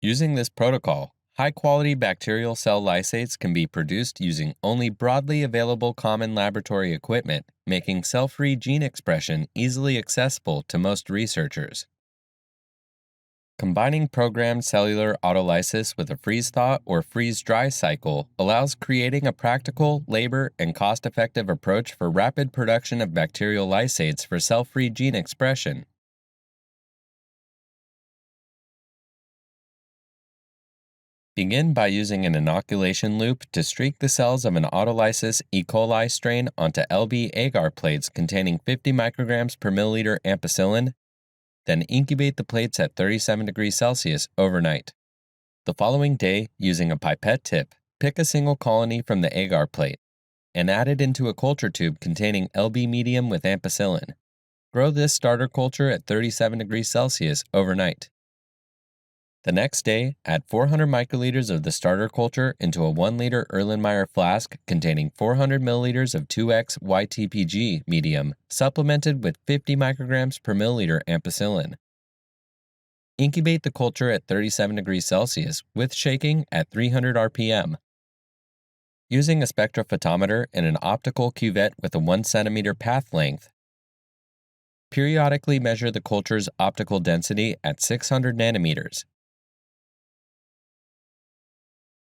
Using this protocol, high-quality bacterial cell lysates can be produced using only broadly available common laboratory equipment, making cell-free gene expression easily accessible to most researchers. Combining programmed cellular autolysis with a freeze-thaw or freeze-dry cycle allows creating a practical, labor, and cost-effective approach for rapid production of bacterial lysates for cell-free gene expression. Begin by using an inoculation loop to streak the cells of an autolysis E. coli strain onto LB agar plates containing 50 micrograms per milliliter ampicillin. Then incubate the plates at 37 degrees Celsius overnight. The following day, using a pipette tip, pick a single colony from the agar plate and add it into a culture tube containing LB medium with ampicillin. Grow this starter culture at 37 degrees Celsius overnight. The next day, add 400 microliters of the starter culture into a 1-liter Erlenmeyer flask containing 400 milliliters of 2X YTPG medium, supplemented with 50 micrograms per milliliter ampicillin. Incubate the culture at 37 degrees Celsius with shaking at 300 RPM. Using a spectrophotometer and an optical cuvette with a 1 centimeter path length, periodically measure the culture's optical density at 600 nanometers.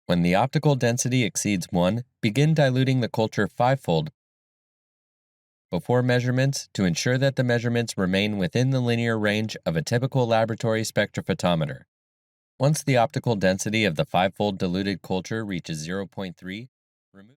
When the optical density exceeds 1, begin diluting the culture 5-fold before measurements to ensure that the measurements remain within the linear range of a typical laboratory spectrophotometer. Once the optical density of the 5-fold diluted culture reaches 0.3,